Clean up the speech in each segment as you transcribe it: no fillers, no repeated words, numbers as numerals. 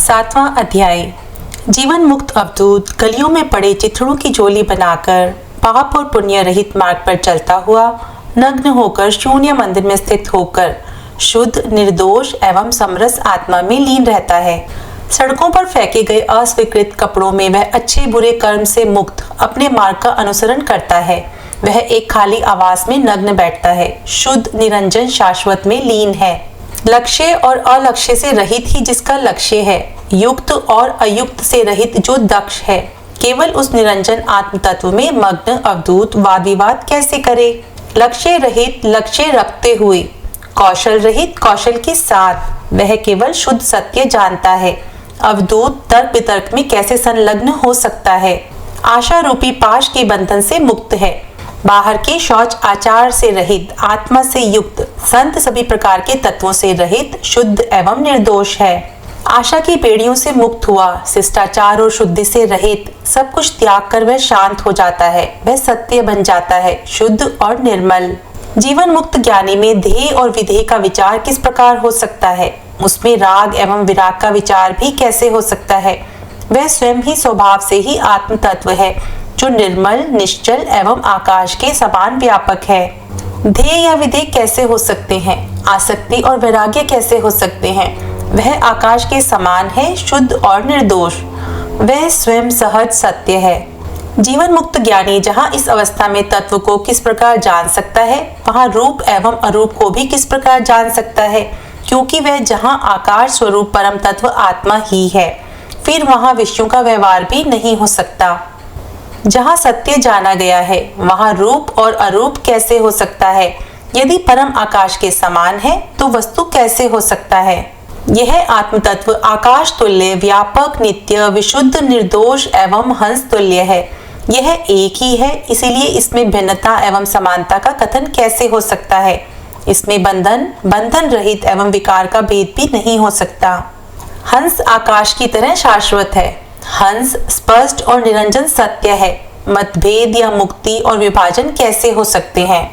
सातवां अध्याय। जीवन मुक्त अवधूत गलियों में पड़े चिथड़ों की झोली बनाकर पाप और पुण्य रहित मार्ग पर चलता हुआ नग्न होकर शून्य मंदिर में स्थित होकर शुद्ध, निर्दोष एवं समरस आत्मा में लीन रहता है। सड़कों पर फेंके गए अस्वीकृत कपड़ों में वह अच्छे बुरे कर्म से मुक्त अपने मार्ग का अनुसरण करता है। वह एक खाली आवास में नग्न बैठता है, शुद्ध, निरंजन, शाश्वत में लीन है। लक्ष्य और अलक्ष्य से रहित ही जिसका लक्ष्य है, युक्त और अयुक्त से रहित जो दक्ष है, केवल उस निरंजन आत्म तत्व में मग्न अवधूत वाद विवाद कैसे करे। लक्ष्य रहित लक्ष्य रखते हुए, कौशल रहित कौशल के साथ वह केवल शुद्ध सत्य जानता है। अवधूत तर्क वितर्क में कैसे संलग्न हो सकता है। आशा रूपी पाश के बंधन से मुक्त है। बाहर के शौच आचार से रहित, आत्मा से युक्त, संत सभी प्रकार के तत्वों से रहित, शुद्ध एवं निर्दोष है। आशा की बेड़ियों से मुक्त हुआ, शिष्टाचार और शुद्धि से रहित, सब कुछ त्याग कर वह शांत हो जाता है। वह सत्य बन जाता है, शुद्ध और निर्मल। जीवन मुक्त ज्ञानी में ध्येय और विधेय का विचार किस प्रकार हो सकता है, उसमें राग एवं विराग का विचार भी कैसे हो सकता है। वह स्वयं ही स्वभाव से ही आत्म तत्व है, जो निर्मल, निश्चल एवं आकाश के समान व्यापक है। ध्येय या विधेय कैसे हो सकते हैं, आसक्ति और वैराग्य कैसे हो सकते हैं। वह आकाश के समान है, शुद्ध और निर्दोष। वह स्वयं सहज सत्य है। जीवन मुक्त ज्ञानी जहाँ इस अवस्था में तत्व को किस प्रकार जान सकता है, वहाँ रूप एवं अरूप को भी किस प्रकार जान सकता है, क्योंकि वह जहाँ आकाश स्वरूप परम तत्व आत्मा ही है, फिर वहाँ विषयों का व्यवहार भी नहीं हो सकता। जहाँ सत्य जाना गया है, वहाँ रूप और अरूप कैसे हो सकता है। यदि परम आकाश के समान है तो वस्तु कैसे हो सकता है। यह आत्म तत्व आकाश तुल्य, व्यापक, नित्य, विशुद्ध, निर्दोष एवं हंस तुल्य है। यह एक ही है, इसीलिए इसमें भिन्नता एवं समानता का कथन कैसे हो सकता है। इसमें बंधन रहित एवं विकार का भेद भी नहीं हो सकता। हंस आकाश की तरह शाश्वत है। हंस स्पष्ट और निरंजन सत्य है। मतभेद या मुक्ति और विभाजन कैसे हो सकते हैं।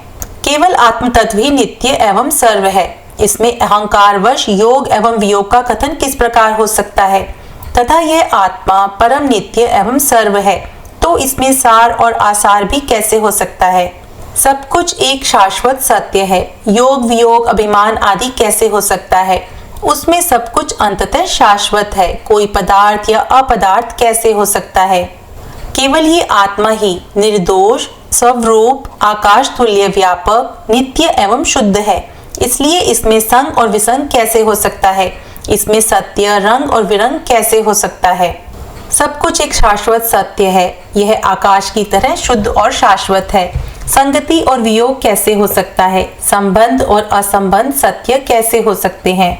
केवल आत्म तत्व ही नित्य एवं सर्व है। इसमें अहंकारवश योग एवं वियोग का कथन किस प्रकार हो सकता है। तथा यह आत्मा परम नित्य एवं सर्व है, तो इसमें सार और आसार भी कैसे हो सकता है। सब कुछ एक शाश्वत सत्य है। योग वियोग अभिमान आदि कैसे हो सकता है। उसमें सब कुछ अंततः शाश्वत है। कोई पदार्थ या अपदार्थ कैसे हो सकता है। केवल ये आत्मा ही निर्दोष, स्वरूप, आकाश तुल्य, व्यापक, नित्य एवं शुद्ध है। इसलिए इसमें संग और विसंग कैसे हो सकता है। इसमें सत्य, रंग और विरंग कैसे हो सकता है। सब कुछ एक शाश्वत सत्य है। यह आकाश की तरह शुद्ध और शाश्वत है। संगति और वियोग कैसे हो सकता है। संबंध और असंबंध सत्य कैसे हो सकते हैं।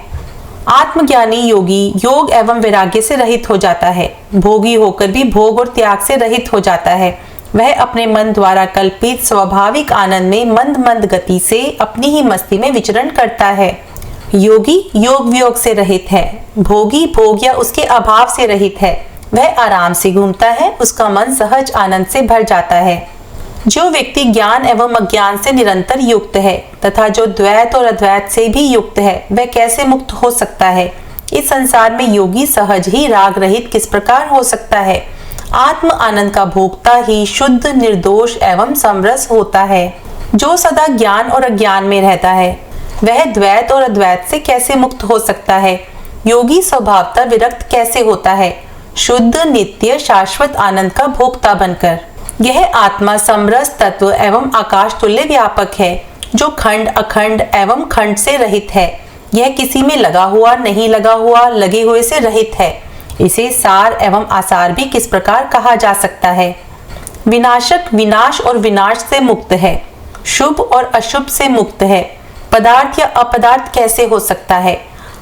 आत्मज्ञानी योगी योग एवं वैराग्य से रहित हो जाता है। भोगी होकर भी भोग और त्याग से रहित हो जाता है। वह अपने मन द्वारा कल्पित स्वाभाविक आनंद में मंद मंद गति से अपनी ही मस्ती में विचरण करता है। योगी योग वियोग से रहित है। भोगी भोग या उसके अभाव से रहित है। वह आराम से घूमता है। उसका मन सहज आनंद से भर जाता है। जो व्यक्ति ज्ञान एवं अज्ञान से निरंतर युक्त है तथा जो द्वैत और अद्वैत से भी युक्त है, वह कैसे मुक्त हो सकता है। इस संसार में योगी सहज ही राग रहित किस प्रकार हो सकता है। आत्म आनंद का भोक्ता ही शुद्ध, निर्दोष एवं समरस होता है। जो सदा ज्ञान और अज्ञान में रहता है, वह द्वैत और अद्वैत से कैसे मुक्त हो सकता है। योगी स्वभावतः विरक्त कैसे होता है, शुद्ध, नित्य, शाश्वत आनंद का भोक्ता बनकर। यह आत्मा समरस तत्व एवं आकाश तुल्य व्यापक है, जो खंड, अखंड एवं खंड से रहित है। यह किसी में लगा हुआ, नहीं लगा हुआ, लगे हुए से रहित है। इसे सार एवं आसार भी किस प्रकार कहा जा सकता है। विनाशक विनाश और विनाश से मुक्त है। शुभ और अशुभ से मुक्त है। पदार्थ या अपदार्थ कैसे हो सकता है।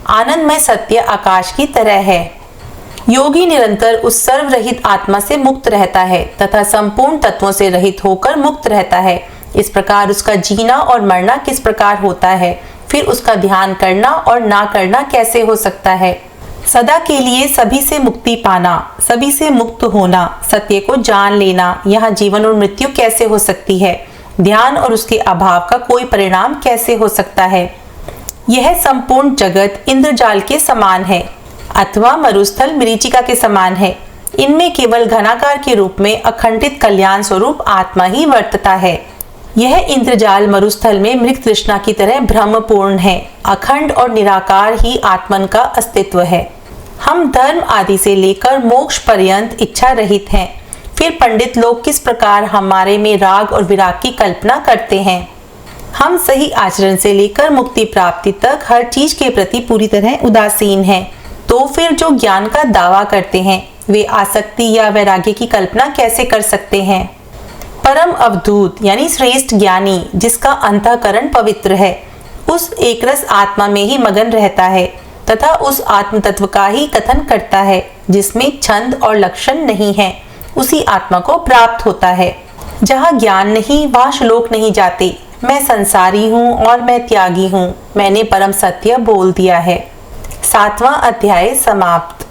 आनंदमय सत्य आकाश की तरह है। योगी निरंतर उस सर्वरहित आत्मा से मुक्त रहता है तथा संपूर्ण तत्वों से रहित होकर मुक्त रहता है। इस प्रकार उसका जीना और मरना किस प्रकार होता है। फिर उसका ध्यान करना और ना करना कैसे हो सकता है। सदा के लिए सभी से मुक्ति पाना, सभी से मुक्त होना, सत्य को जान लेना, यहाँ जीवन और मृत्यु कैसे हो सकती है। ध्यान और उसके अभाव का कोई परिणाम कैसे हो सकता है। यह संपूर्ण जगत इंद्रजाल के समान है। अथवा मरुस्थल मरीचिका के समान है। इनमें केवल घनाकार के रूप में अखंडित कल्याण स्वरूप आत्मा ही वर्तता है। यह इंद्रजाल मरुस्थल में मृग तृष्णा की तरह भ्रमपूर्ण है। अखंड और निराकार ही आत्मन का अस्तित्व है। हम धर्म आदि से लेकर मोक्ष पर्यंत इच्छा रहित हैं। फिर पंडित लोग किस प्रकार हमारे में राग और विराग की कल्पना करते हैं। हम सही आचरण से लेकर मुक्ति प्राप्ति तक हर चीज के प्रति पूरी तरह उदासीन हैं। तो फिर जो ज्ञान का दावा करते हैं वे आसक्ति या वैराग्य की कल्पना कैसे कर सकते हैं। परम अवधूत यानी श्रेष्ठ ज्ञानी जिसका अंतःकरण पवित्र है, उस एकरस आत्मा में ही मगन रहता है तथा उस आत्म तत्व का ही कथन करता है जिसमें छंद और लक्षण नहीं है, उसी आत्मा को प्राप्त होता है। जहाँ ज्ञान नहीं वहाँ श्लोक नहीं जाते। मैं संसारी हूँ और मैं त्यागी हूँ, मैंने परम सत्य बोल दिया है। 7वां अध्याय समाप्त।